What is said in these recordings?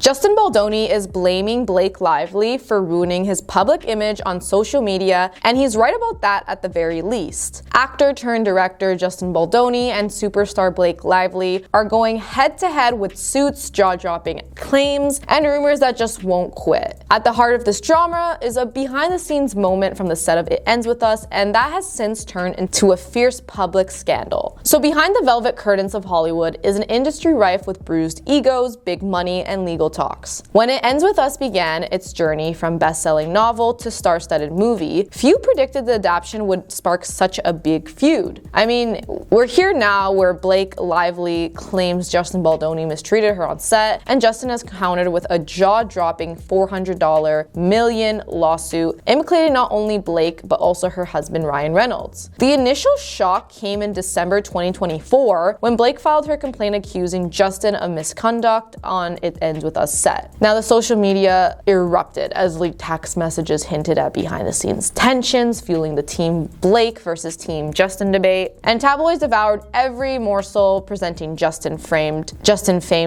Justin Baldoni is blaming Blake Lively for ruining his public image on social media, and he's right about that at the very least. Actor turned director Justin Baldoni and superstar Blake Lively are going head-to-head with suits, jaw-dropping claims, and rumors that just won't quit. At the heart of this drama is a behind-the-scenes moment from the set of It Ends With Us, and that has since turned into a fierce public scandal. So behind the velvet curtains of Hollywood is an industry rife with bruised egos, big money, and legal talks. When It Ends With Us began its journey from best-selling novel to star-studded movie, few predicted the adaptation would spark such a big feud. I mean, we're here now where Blake Lively claims Justin Baldoni mistreated her on set, and Justin has countered with a jaw-dropping $400 million lawsuit implicating not only Blake but also her husband Ryan Reynolds. The initial shock came in December 2024 when Blake filed her complaint accusing Justin of misconduct on It Ends With Us set. Now, the social media erupted as leaked text messages hinted at behind-the-scenes tensions, fueling the Team Blake versus Team Justin debate, and tabloids devoured every morsel, presenting Justin famed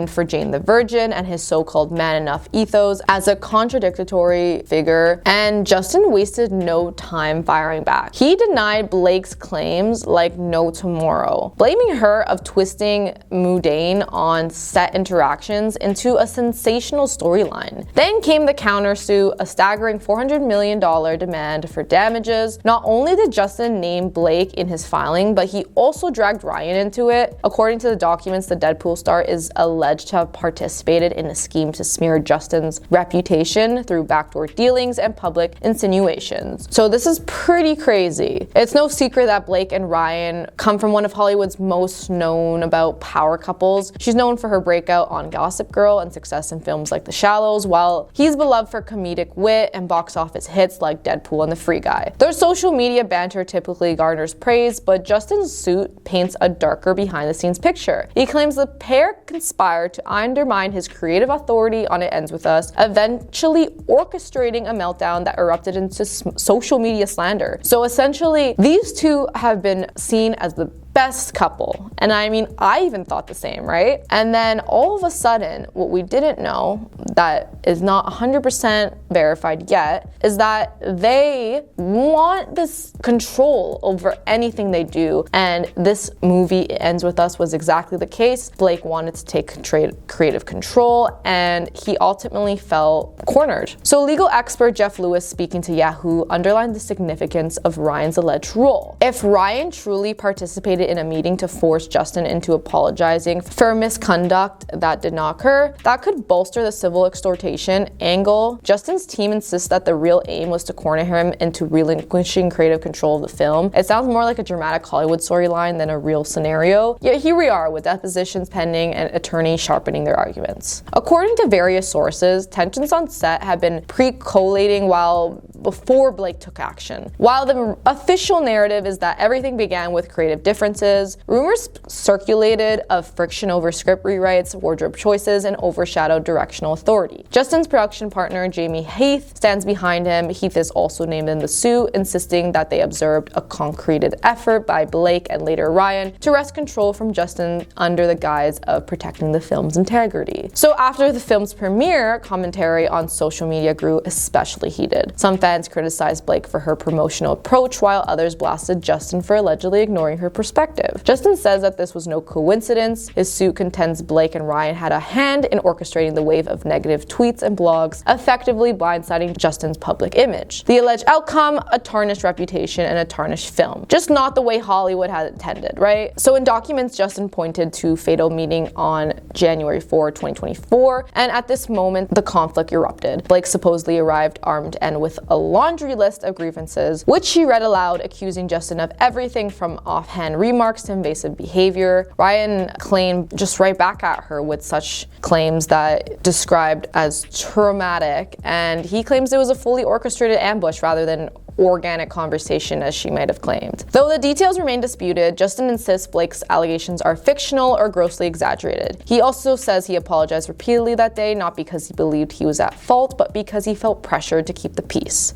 for Jane the Virgin and his so-called man enough ethos as a contradictory figure, and Justin wasted no time firing back. He denied Blake's claims like no tomorrow, blaming her of twisting mundane on set interactions into a sensational storyline. Then came the countersuit, a staggering $400 million demand for damages. Not only did Justin name Blake in his filing, but he also dragged Ryan into it. According to the documents, the Deadpool star is alleged to have participated in a scheme to smear Justin's reputation through backdoor dealings and public insinuations. So this is pretty crazy. It's no secret that Blake and Ryan come from one of Hollywood's most known about power couples. She's known for her breakout on Gossip Girl and success in films like The Shallows, while he's beloved for comedic wit and box office hits like Deadpool and The Free Guy. Their social media banter typically garners praise, but Justin's suit paints a darker behind-the-scenes picture. He claims the pair conspired to undermine his creative authority on It Ends With Us, eventually orchestrating a meltdown that erupted into social media slander. So essentially, these two have been seen as the best couple. And I mean, I even thought the same, right? And then all of a sudden, what we didn't know that is not 100% verified yet is that they want this control over anything they do. And this movie, It Ends With Us, was exactly the case. Blake wanted to take creative control, and he ultimately felt cornered. So legal expert Jeff Lewis, speaking to Yahoo, underlined the significance of Ryan's alleged role. If Ryan truly participated in a meeting to force Justin into apologizing for misconduct that did not occur, that could bolster the civil extortion angle. Justin's team insists that the real aim was to corner him into relinquishing creative control of the film. It sounds more like a dramatic Hollywood storyline than a real senorio. Yet here we are with depositions pending and attorneys sharpening their arguments. According to various sources, tensions on set had been pre-collating before Blake took action. While the official narrative is that everything began with creative differences, rumors circulated of friction over script rewrites, wardrobe choices, and overshadowed directional authority. Justin's production partner, Jamie Heath, stands behind him. Heath is also named in the suit, insisting that they observed a concreted effort by Blake and later Ryan to wrest control from Justin under the guise of protecting the film's integrity. So after the film's premiere, commentary on social media grew especially heated. Some fans criticized Blake for her promotional approach, while others blasted Justin for allegedly ignoring her perspective. Justin says that this was no coincidence. His suit contends Blake and Ryan had a hand in orchestrating the wave of negative tweets and blogs, effectively blindsiding Justin's public image. The alleged outcome, a tarnished reputation and a tarnished film. Just not the way Hollywood had intended, right? So in documents, Justin pointed to fatal meeting on January 4, 2024, and at this moment, the conflict erupted. Blake supposedly arrived armed and with a laundry list of grievances, which she read aloud, accusing Justin of everything from offhand remarks to invasive behavior. Ryan claimed just right back at her with such claims that described as traumatic, and he claims it was a fully orchestrated ambush rather than organic conversation as she might have claimed. Though the details remain disputed, Justin insists Blake's allegations are fictional or grossly exaggerated. He also says he apologized repeatedly that day, not because he believed he was at fault, but because he felt pressured to keep the peace.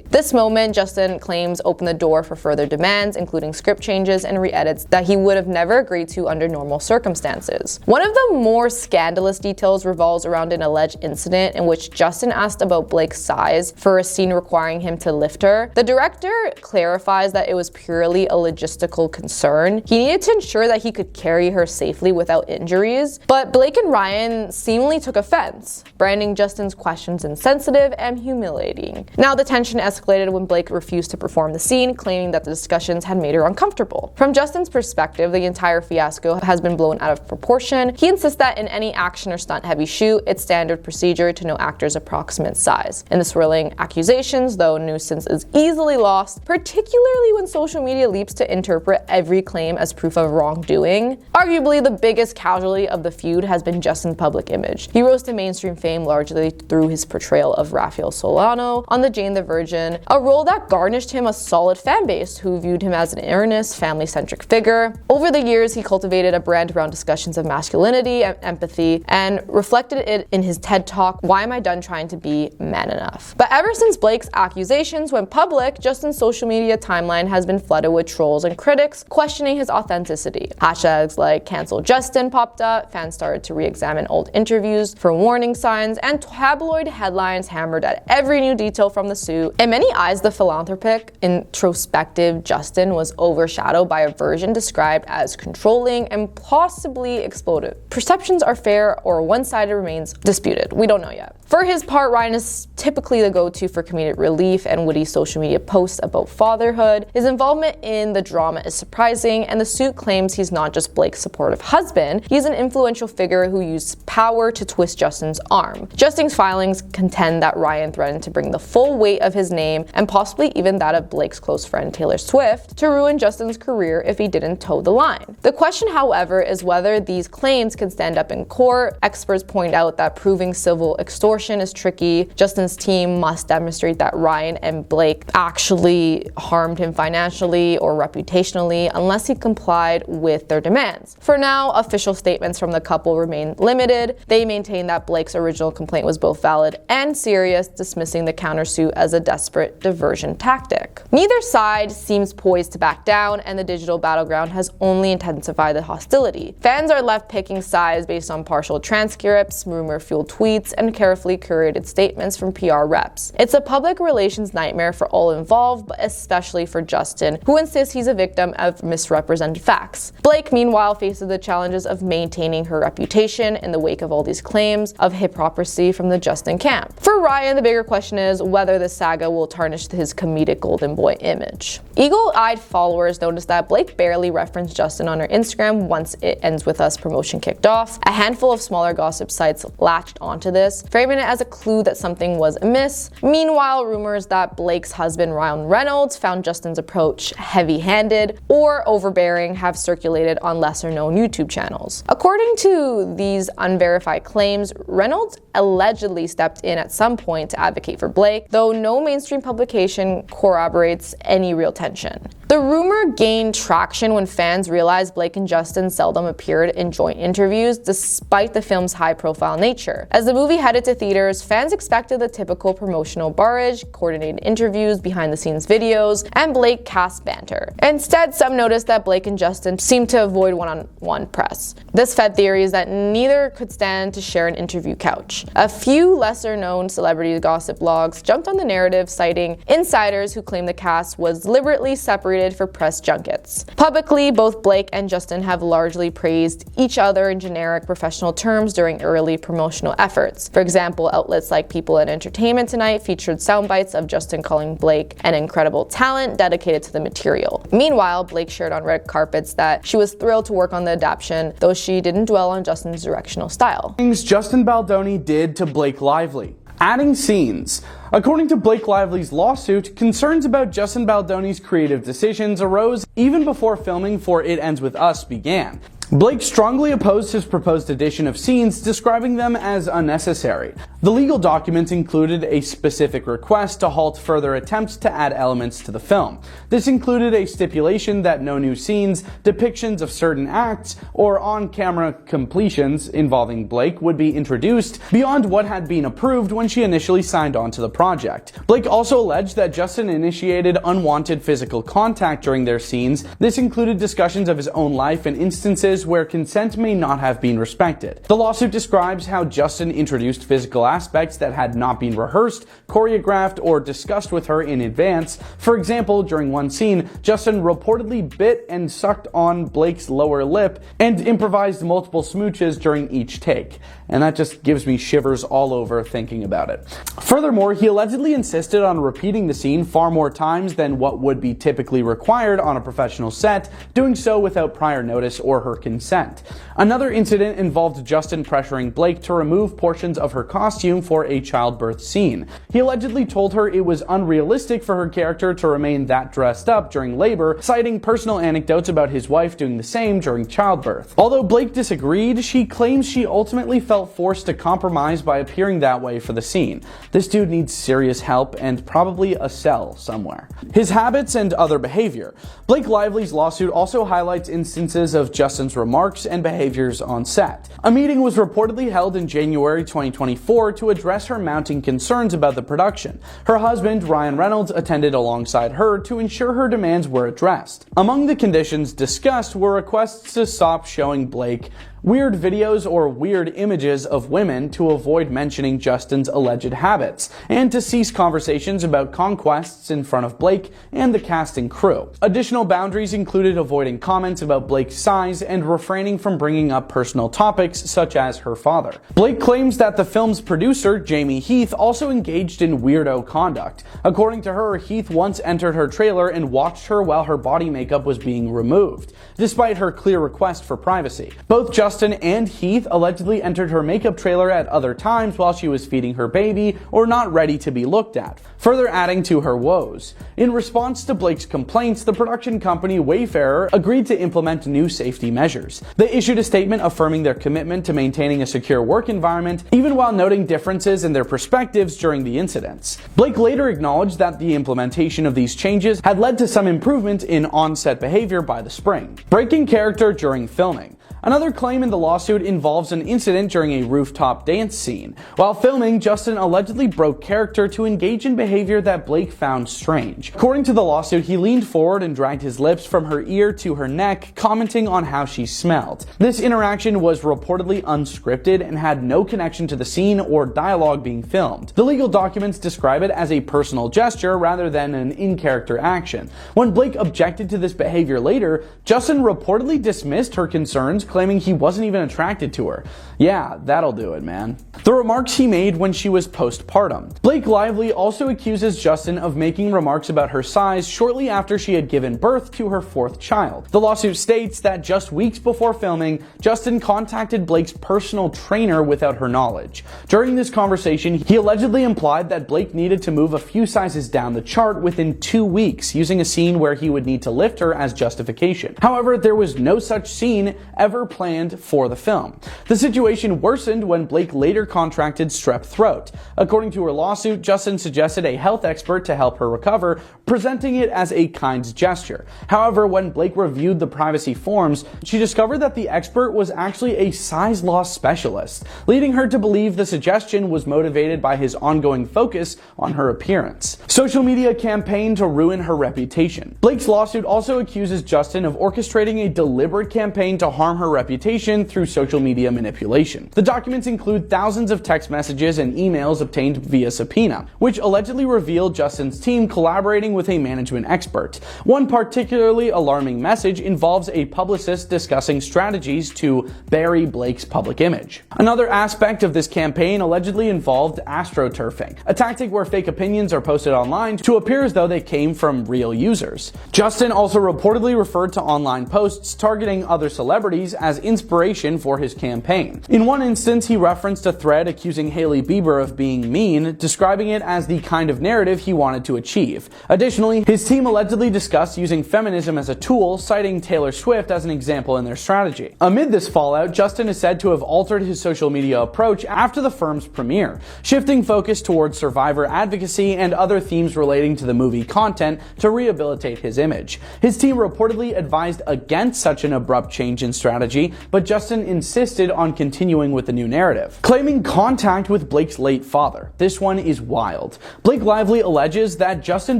This moment, Justin claims, opened the door for further demands, including script changes and re-edits that he would have never agreed to under normal circumstances. One of the more scandalous details revolves around an alleged incident in which Justin asked about Blake's size for a scene requiring him to lift her. The director clarifies that it was purely a logistical concern. He needed to ensure that he could carry her safely without injuries, but Blake and Ryan seemingly took offense, branding Justin's questions insensitive and humiliating. Now, the tension escalated when Blake refused to perform the scene, claiming that the discussions had made her uncomfortable. From Justin's perspective, the entire fiasco has been blown out of proportion. He insists that in any action or stunt-heavy shoot, it's standard procedure to know actors' approximate size. In the swirling accusations, though, nuisance is easily lost, particularly when social media leaps to interpret every claim as proof of wrongdoing. Arguably, the biggest casualty of the feud has been Justin's public image. He rose to mainstream fame largely through his portrayal of Rafael Solano on the Jane the Virgin, a role that garnished him a solid fan base who viewed him as an earnest, family-centric figure. Over the years, he cultivated a brand around discussions of masculinity and empathy, and reflected it in his TED Talk, Why Am I Done Trying to Be Man Enough? But ever since Blake's accusations went public, Justin's social media timeline has been flooded with trolls and critics questioning his authenticity. Hashtags like Cancel Justin popped up, fans started to re-examine old interviews for warning signs, and tabloid headlines hammered at every new detail from the suit. In many eyes, the philanthropic, introspective Justin was overshadowed by a version described as controlling and possibly exploitive. Perceptions are fair or one-sided remains disputed. We don't know yet. For his part, Ryan is typically the go-to for comedic relief and witty social media posts about fatherhood. His involvement in the drama is surprising, and the suit claims he's not just Blake's supportive husband, he's an influential figure who used power to twist Justin's arm. Justin's filings contend that Ryan threatened to bring the full weight of his name, and possibly even that of Blake's close friend Taylor Swift, to ruin Justin's career if he didn't toe the line. The question, however, is whether these claims can stand up in court. Experts point out that proving civil extortion is tricky. Justin's team must demonstrate that Ryan and Blake actually harmed him financially or reputationally unless he complied with their demands. For now, official statements from the couple remain limited. They maintain that Blake's original complaint was both valid and serious, dismissing the countersuit as a desperate diversion tactic. Neither side seems poised to back down, and the digital battleground has only intensified the hostility. Fans are left picking sides based on partial transcripts, rumor-fueled tweets, and carefully curated statements from PR reps. It's a public relations nightmare for all involved, but especially for Justin, who insists he's a victim of misrepresented facts. Blake, meanwhile, faces the challenges of maintaining her reputation in the wake of all these claims of hypocrisy from the Justin camp. For Ryan, the bigger question is whether this saga will tarnish his comedic golden boy image. Eagle-eyed followers noticed that Blake barely referenced Justin on her Instagram once It Ends With Us promotion kicked off. A handful of smaller gossip sites latched onto this, framing it as a clue that something was amiss. Meanwhile, rumors that Blake's husband Ryan Reynolds found Justin's approach heavy-handed or overbearing have circulated on lesser-known YouTube channels. According to these unverified claims, Reynolds allegedly stepped in at some point to advocate for Blake, though no mainstream publication corroborates any real tension. The rumor gained traction when fans realized Blake and Justin seldom appeared in joint interviews, despite the film's high-profile nature. As the movie headed to theaters, fans expected the typical promotional barrage, coordinated interviews, behind-the-scenes videos, and Blake cast banter. Instead, some noticed that Blake and Justin seemed to avoid one-on-one press. This fed theories that neither could stand to share an interview couch. A few lesser-known celebrity gossip blogs jumped on the narrative, citing insiders who claimed the cast was deliberately separated for press junkets. Publicly, both Blake and Justin have largely praised each other in generic professional terms during early promotional efforts. For example, outlets like People and Entertainment Tonight featured sound bites of Justin calling Blake an incredible talent dedicated to the material. Meanwhile, Blake shared on red carpets that she was thrilled to work on the adaptation, though she didn't dwell on Justin's directional style. Things Justin Baldoni did to Blake Lively. Adding scenes. According to Blake Lively's lawsuit, concerns about Justin Baldoni's creative decisions arose even before filming for It Ends With Us began. Blake strongly opposed his proposed addition of scenes, describing them as unnecessary. The legal documents included a specific request to halt further attempts to add elements to the film. This included a stipulation that no new scenes, depictions of certain acts, or on-camera completions involving Blake would be introduced beyond what had been approved when she initially signed on to the project. Blake also alleged that Justin initiated unwanted physical contact during their scenes. This included discussions of his own life and instances where consent may not have been respected. The lawsuit describes how Justin introduced physical aspects that had not been rehearsed, choreographed, or discussed with her in advance. For example, during one scene, Justin reportedly bit and sucked on Blake's lower lip and improvised multiple smooches during each take. And that just gives me shivers all over thinking about it. Furthermore, he allegedly insisted on repeating the scene far more times than what would be typically required on a professional set, doing so without prior notice or her consent. Another incident involved Justin pressuring Blake to remove portions of her costume for a childbirth scene. He allegedly told her it was unrealistic for her character to remain that dressed up during labor, citing personal anecdotes about his wife doing the same during childbirth. Although Blake disagreed, she claims she ultimately felt forced to compromise by appearing that way for the scene. This dude needs serious help and probably a cell somewhere. His habits and other behavior. Blake Lively's lawsuit also highlights instances of Justin's remarks and behaviors on set. A meeting was reportedly held in January 2024 to address her mounting concerns about the production. Her husband, Ryan Reynolds, attended alongside her to ensure her demands were addressed. Among the conditions discussed were requests to stop showing Blake weird videos or weird images of women to avoid mentioning Justin's alleged habits, and to cease conversations about conquests in front of Blake and the cast and crew. Additional boundaries included avoiding comments about Blake's size and refraining from bringing up personal topics such as her father. Blake claims that the film's producer, Jamie Heath, also engaged in weirdo conduct. According to her, Heath once entered her trailer and watched her while her body makeup was being removed, despite her clear request for privacy. Both Justin and Heath allegedly entered her makeup trailer at other times while she was feeding her baby or not ready to be looked at, further adding to her woes. In response to Blake's complaints, the production company Wayfarer agreed to implement new safety measures. They issued a statement affirming their commitment to maintaining a secure work environment, even while noting differences in their perspectives during the incidents. Blake later acknowledged that the implementation of these changes had led to some improvement in on-set behavior by the spring. Breaking character during filming. Another claim in the lawsuit involves an incident during a rooftop dance scene. While filming, Justin allegedly broke character to engage in behavior that Blake found strange. According to the lawsuit, he leaned forward and dragged his lips from her ear to her neck, commenting on how she smelled. This interaction was reportedly unscripted and had no connection to the scene or dialogue being filmed. The legal documents describe it as a personal gesture rather than an in-character action. When Blake objected to this behavior later, Justin reportedly dismissed her concerns, claiming he wasn't even attracted to her. Yeah, that'll do it, man. The remarks he made when she was postpartum. Blake Lively also accuses Justin of making remarks about her size shortly after she had given birth to her fourth child. The lawsuit states that just weeks before filming, Justin contacted Blake's personal trainer without her knowledge. During this conversation, he allegedly implied that Blake needed to move a few sizes down the chart within 2 weeks, using a scene where he would need to lift her as justification. However, there was no such scene ever planned for the film. The situation worsened when Blake later contracted strep throat. According to her lawsuit, Justin suggested a health expert to help her recover, presenting it as a kind gesture. However, when Blake reviewed the privacy forms, she discovered that the expert was actually a size loss specialist, leading her to believe the suggestion was motivated by his ongoing focus on her appearance. Social media campaign to ruin her reputation. Blake's lawsuit also accuses Justin of orchestrating a deliberate campaign to harm her reputation through social media manipulation. The documents include thousands of text messages and emails obtained via subpoena, which allegedly revealed Justin's team collaborating with a management expert. One particularly alarming message involves a publicist discussing strategies to bury Blake's public image. Another aspect of this campaign allegedly involved astroturfing, a tactic where fake opinions are posted online to appear as though they came from real users. Justin also reportedly referred to online posts targeting other celebrities as inspiration for his campaign. In one instance, he referenced a thread accusing Hailey Bieber of being mean, describing it as the kind of narrative he wanted to achieve. Additionally, his team allegedly discussed using feminism as a tool, citing Taylor Swift as an example in their strategy. Amid this fallout, Justin is said to have altered his social media approach after the film's premiere, shifting focus towards survivor advocacy and other themes relating to the movie content to rehabilitate his image. His team reportedly advised against such an abrupt change in strategy, but Justin insisted on continuing with the new narrative, claiming contact with Blake's late father. This one is wild. Blake Lively alleges that Justin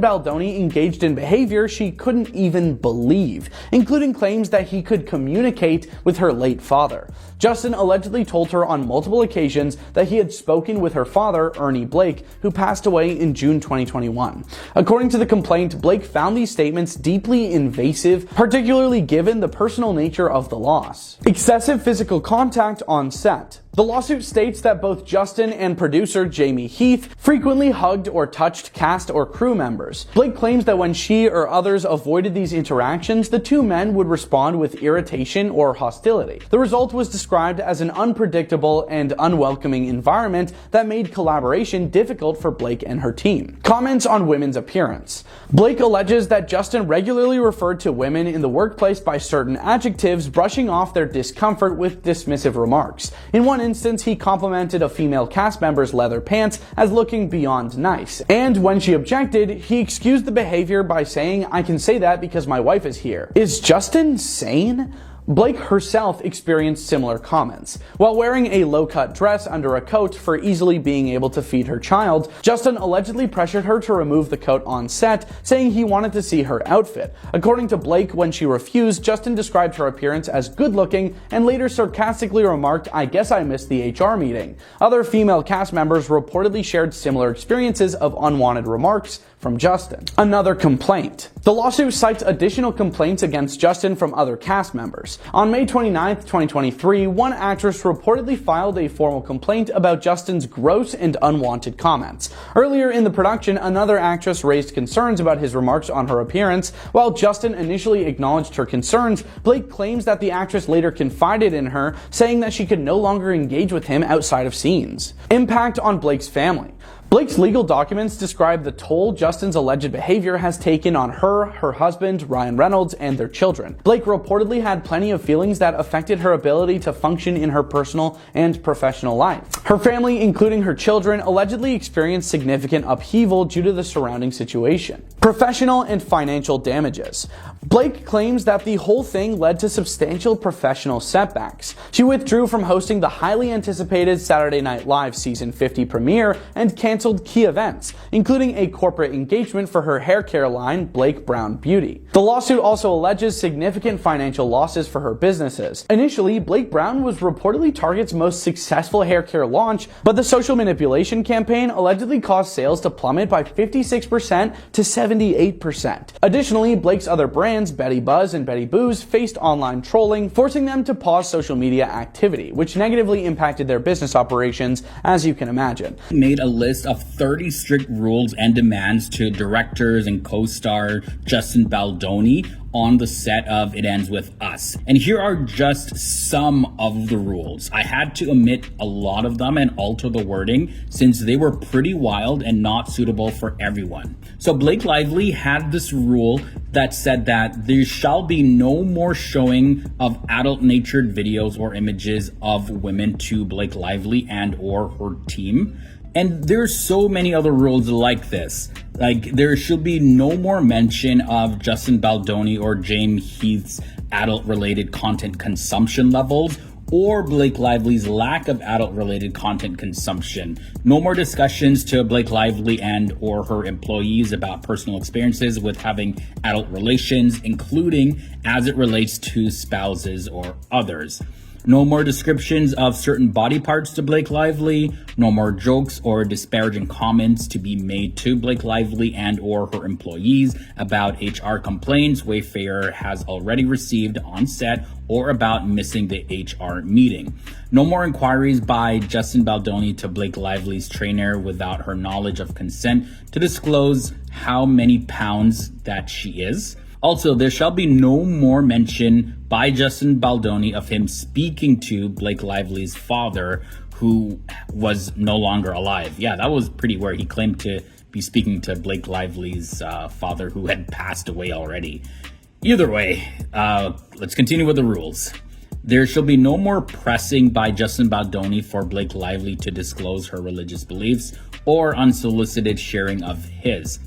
Baldoni engaged in behavior she couldn't even believe, including claims that he could communicate with her late father. Justin allegedly told her on multiple occasions that he had spoken with her father, Ernie Blake, who passed away in June 2021. According to the complaint, Blake found these statements deeply invasive, particularly given the personal nature of the loss. Excessive physical contact on set. The lawsuit states that both Justin and producer Jamie Heath frequently hugged or touched cast or crew members. Blake claims that when she or others avoided these interactions, the two men would respond with irritation or hostility. The result was described as an unpredictable and unwelcoming environment that made collaboration difficult for Blake and her team. Comments on women's appearance. Blake alleges that Justin regularly referred to women in the workplace by certain adjectives, brushing off their discomfort with dismissive remarks. In one instance, he complimented a female cast member's leather pants as looking beyond nice. And when she objected, he excused the behavior by saying, "I can say that because my wife is here." Is Justin sane? Blake herself experienced similar comments. While wearing a low-cut dress under a coat for easily being able to feed her child, Justin allegedly pressured her to remove the coat on set, saying he wanted to see her outfit. According to Blake, when she refused, Justin described her appearance as good-looking and later sarcastically remarked, "I guess I missed the HR meeting." Other female cast members reportedly shared similar experiences of unwanted remarks from Justin. Another complaint. The lawsuit cites additional complaints against Justin from other cast members. On May 29, 2023, one actress reportedly filed a formal complaint about Justin's gross and unwanted comments. Earlier in the production, another actress raised concerns about his remarks on her appearance. While Justin initially acknowledged her concerns, Blake claims that the actress later confided in her, saying that she could no longer engage with him outside of scenes. Impact on Blake's family. Blake's legal documents describe the toll Justin's alleged behavior has taken on her husband, Ryan Reynolds, and their children. Blake reportedly had plenty of feelings that affected her ability to function in her personal and professional life. Her family, including her children, allegedly experienced significant upheaval due to the surrounding situation. Professional and financial damages. Blake claims that the whole thing led to substantial professional setbacks. She withdrew from hosting the highly anticipated Saturday Night Live season 50 premiere and canceled key events, including a corporate engagement for her hair care line, Blake Brown Beauty. The lawsuit also alleges significant financial losses for her businesses. Initially, Blake Brown was reportedly Target's most successful hair care launch, but the social manipulation campaign allegedly caused sales to plummet by 56% to 78%. Additionally, Blake's other brands, Betty Buzz and Betty Booze, faced online trolling, forcing them to pause social media activity, which negatively impacted their business operations, as you can imagine. Made a list of 30 strict rules and demands to directors and co-star Justin Baldoni on the set of It Ends With Us. And here are just some of the rules. I had to omit a lot of them and alter the wording since they were pretty wild and not suitable for everyone. So Blake Lively had this rule that said that there shall be no more showing of adult-natured videos or images of women to Blake Lively and or her team. And there's so many other rules like this. Like, there should be no more mention of Justin Baldoni or Jamie Heath's adult-related content consumption levels or Blake Lively's lack of adult-related content consumption. No more discussions to Blake Lively and or her employees about personal experiences with having adult relations, including as it relates to spouses or others. No more descriptions of certain body parts to Blake Lively. No more jokes or disparaging comments to be made to Blake Lively and or her employees about HR complaints Wayfair has already received on set or about missing the HR meeting. No more inquiries by Justin Baldoni to Blake Lively's trainer without her knowledge of consent to disclose how many pounds that she is. Also, there shall be no more mention by Justin Baldoni of him speaking to Blake Lively's father, who was no longer alive. Yeah, that was pretty weird. He claimed to be speaking to Blake Lively's father, who had passed away already. Either way, let's continue with the rules. There shall be no more pressing by Justin Baldoni for Blake Lively to disclose her religious beliefs or unsolicited sharing of his.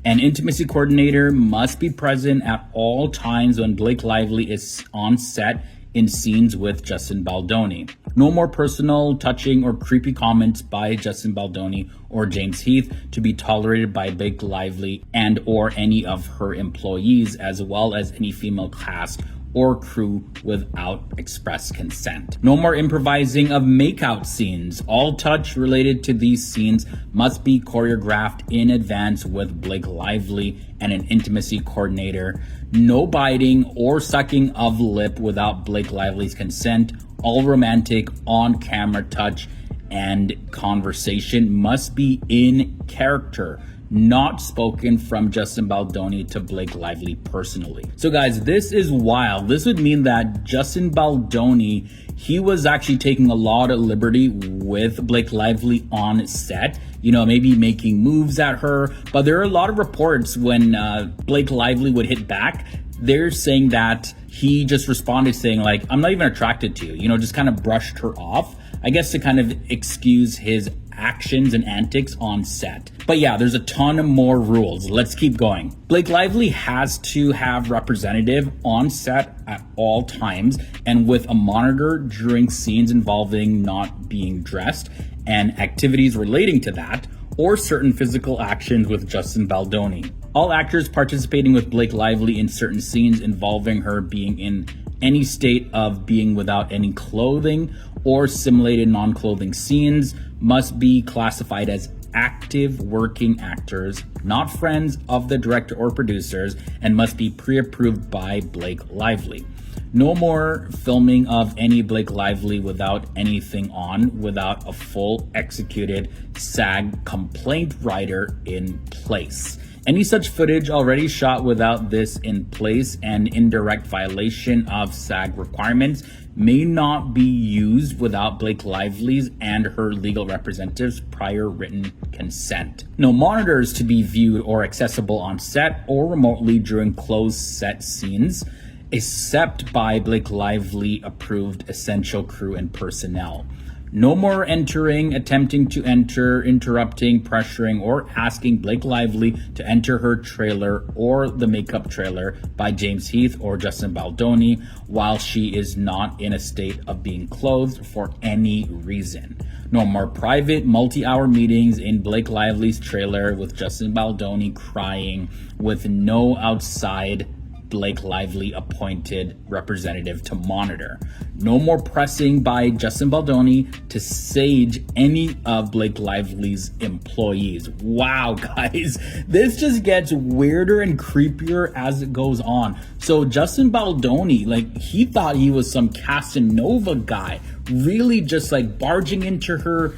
An intimacy coordinator must be present at all times when Blake Lively is on set in scenes with Justin Baldoni. No more personal, touching, or creepy comments by Justin Baldoni or James Heath to be tolerated by Blake Lively and or any of her employees, as well as any female cast or crew without express consent. No more improvising of makeout scenes. All touch related to these scenes must be choreographed in advance with Blake Lively and an intimacy coordinator. No biting or sucking of lip without Blake Lively's consent. All romantic on-camera touch and conversation must be in character, not spoken from Justin Baldoni to Blake Lively personally. So guys, this is wild. This would mean that Justin Baldoni, he was actually taking a lot of liberty with Blake Lively on set, you know, maybe making moves at her. But there are a lot of reports when Blake Lively would hit back, they're saying that he just responded saying like, I'm not even attracted to you, you know, just kind of brushed her off, I guess to kind of excuse his actions and antics on set. But yeah, there's a ton of more rules. Let's keep going. Blake Lively has to have representative on set at all times and with a monitor during scenes involving not being dressed and activities relating to that, or certain physical actions with Justin Baldoni. All actors participating with Blake Lively in certain scenes involving her being in any state of being without any clothing or simulated non-clothing scenes must be classified as active working actors, not friends of the director or producers, and must be pre-approved by Blake Lively. No more filming of any Blake Lively without anything on, without a full executed SAG complaint writer in place. Any such footage already shot without this in place and in direct violation of SAG requirements may not be used without Blake Lively's and her legal representative's prior written consent. No monitors to be viewed or accessible on set or remotely during closed set scenes, except by Blake Lively approved essential crew and personnel. No more entering, attempting to enter, interrupting, pressuring, or asking Blake Lively to enter her trailer or the makeup trailer by James Heath or Justin Baldoni while she is not in a state of being clothed for any reason. No more private multi-hour meetings in Blake Lively's trailer with Justin Baldoni crying with no outside Blake Lively appointed representative to monitor. No more pressing by Justin Baldoni to sage any of Blake Lively's employees. Wow, guys, this just gets weirder and creepier as it goes on. So Justin Baldoni, like, he thought he was some Casanova guy, really just like barging into her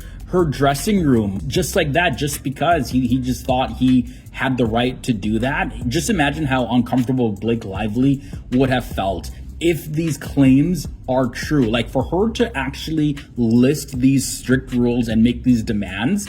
dressing room just like that, just because he just thought he had the right to do that. Just imagine how uncomfortable Blake Lively would have felt if these claims are true. Like, for her to actually list these strict rules and make these demands,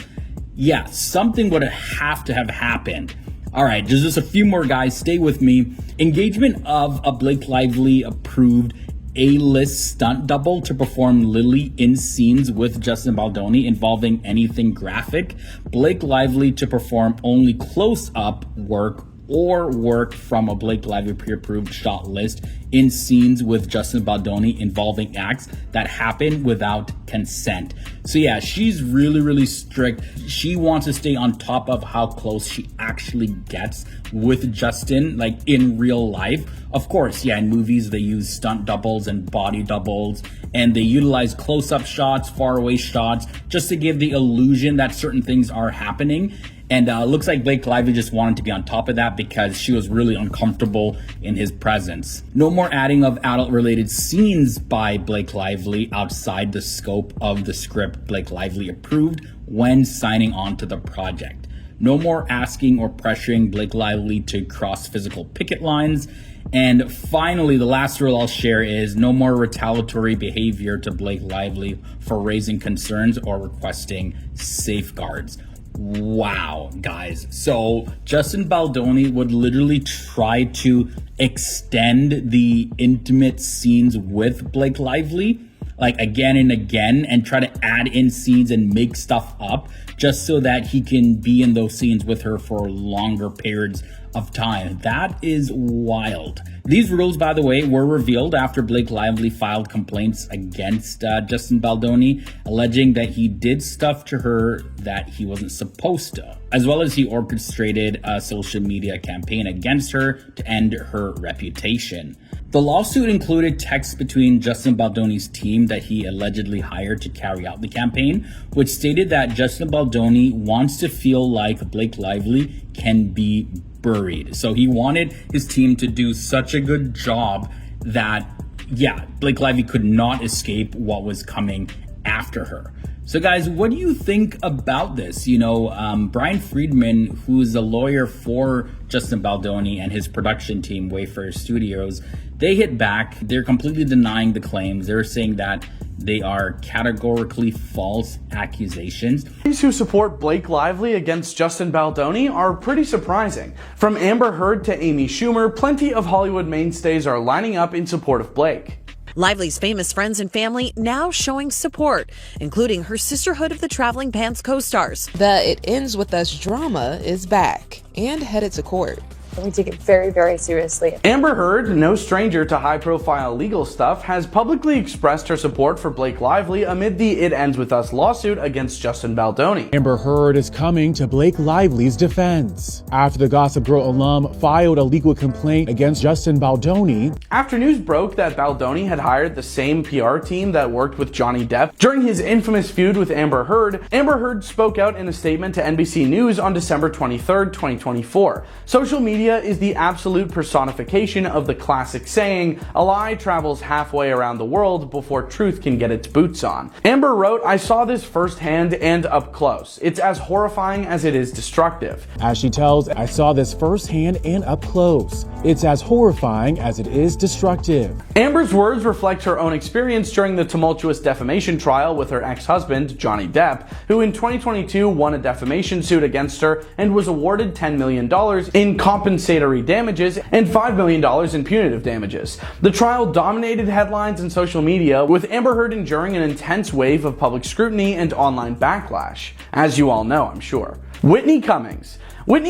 yeah, something would have to have happened. All right, just a few more, guys. Stay with me. Engagement of a Blake Lively approved A-list stunt double to perform Lily in scenes with Justin Baldoni involving anything graphic. Blake Lively to perform only close-up work or work from a Blake Lively pre-approved shot list in scenes with Justin Baldoni involving acts that happen without consent. So yeah, she's really, really strict. She wants to stay on top of how close she actually gets with Justin, like in real life. Of course, yeah, in movies they use stunt doubles and body doubles, and they utilize close-up shots, far-away shots, just to give the illusion that certain things are happening. And it looks like Blake Lively just wanted to be on top of that because she was really uncomfortable in his presence. No more adding of adult-related scenes by Blake Lively outside the scope of the script Blake Lively approved when signing on to the project. No more asking or pressuring Blake Lively to cross physical picket lines. And finally, the last rule I'll share is no more retaliatory behavior to Blake Lively for raising concerns or requesting safeguards. Wow, guys. So Justin Baldoni would literally try to extend the intimate scenes with Blake Lively, like again and again, and try to add in scenes and make stuff up just so that he can be in those scenes with her for longer periods of time. That is wild. These rules, by the way, were revealed after Blake Lively filed complaints against Justin Baldoni, alleging that he did stuff to her that he wasn't supposed to, as well as he orchestrated a social media campaign against her to end her reputation. The lawsuit included texts between Justin Baldoni's team that he allegedly hired to carry out the campaign, which stated that Justin Baldoni wants to feel like Blake Lively can be buried. So he wanted his team to do such a good job that, yeah, Blake Lively could not escape what was coming after her. So guys, what do you think about this? Brian Friedman, who's a lawyer for Justin Baldoni and his production team, Wayfarer Studios, they hit back. They're completely denying the claims. They're saying that they are categorically false accusations. These who support Blake Lively against Justin Baldoni are pretty surprising. From Amber Heard to Amy Schumer, plenty of Hollywood mainstays are lining up in support of Blake. Lively's famous friends and family now showing support, including her Sisterhood of the Traveling Pants co-stars. The It Ends With Us drama is back and headed to court. We take it very, very seriously. Amber Heard, no stranger to high-profile legal stuff, has publicly expressed her support for Blake Lively amid the It Ends With Us lawsuit against Justin Baldoni. Amber Heard is coming to Blake Lively's defense after the Gossip Girl alum filed a legal complaint against Justin Baldoni. After news broke that Baldoni had hired the same PR team that worked with Johnny Depp during his infamous feud with Amber Heard spoke out in a statement to NBC News on December 23rd, 2024. Social media is the absolute personification of the classic saying, a lie travels halfway around the world before truth can get its boots on. Amber wrote, I saw this firsthand and up close. It's as horrifying as it is destructive. As she tells, I saw this firsthand and up close. It's as horrifying as it is destructive. Amber's words reflect her own experience during the tumultuous defamation trial with her ex-husband, Johnny Depp, who in 2022 won a defamation suit against her and was awarded $10 million in compensatory damages and $5 million in punitive damages. The trial dominated headlines and social media, with Amber Heard enduring an intense wave of public scrutiny and online backlash, as you all know, I'm sure. Whitney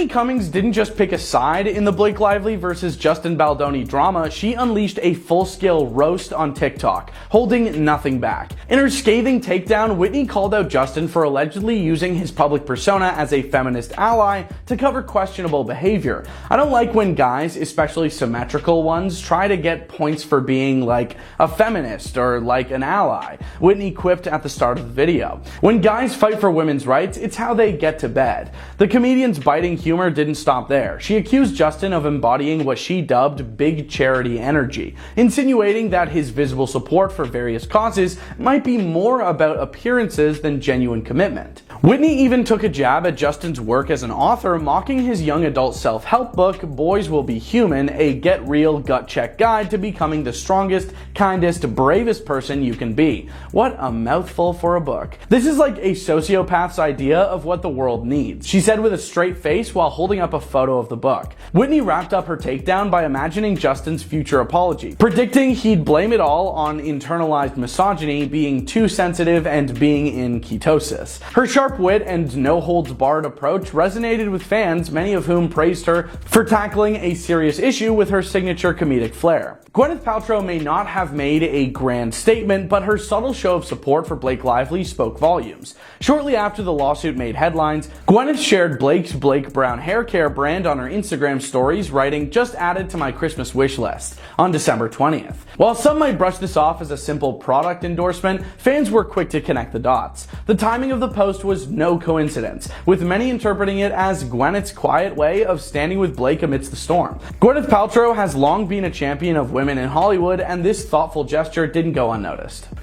Cummings didn't just pick a side in the Blake Lively versus Justin Baldoni drama, she unleashed a full-scale roast on TikTok, holding nothing back. In her scathing takedown, Whitney called out Justin for allegedly using his public persona as a feminist ally to cover questionable behavior. I don't like when guys, especially symmetrical ones, try to get points for being like a feminist or like an ally, Whitney quipped at the start of the video. When guys fight for women's rights, it's how they get to bed. The comedian's biting humor didn't stop there. She accused Justin of embodying what she dubbed big charity energy, insinuating that his visible support for various causes might be more about appearances than genuine commitment. Whitney even took a jab at Justin's work as an author, mocking his young adult self-help book, Boys Will Be Human, a get real gut check guide to becoming the strongest, kindest, bravest person you can be. What a mouthful for a book. This is like a sociopath's idea of what the world needs, she said with a straight face while holding up a photo of the book. Whitney wrapped up her takedown by imagining Justin's future apology, predicting he'd blame it all on internalized misogyny, being too sensitive, and being in ketosis. Her sharp wit and no-holds-barred approach resonated with fans, many of whom praised her for tackling a serious issue with her signature comedic flair. Gwyneth Paltrow may not have made a grand statement, but her subtle show of support for Blake Lively spoke volumes. Shortly after the lawsuit made headlines, Gwyneth shared Blake's Blake Brown hair care brand on her Instagram stories, writing, just added to my Christmas wish list, on December 20th. While some might brush this off as a simple product endorsement, fans were quick to connect the dots. The timing of the post was no coincidence, with many interpreting it as Gwyneth's quiet way of standing with Blake amidst the storm. Gwyneth Paltrow has long been a champion of women in Hollywood, and this thoughtful gesture didn't go unnoticed.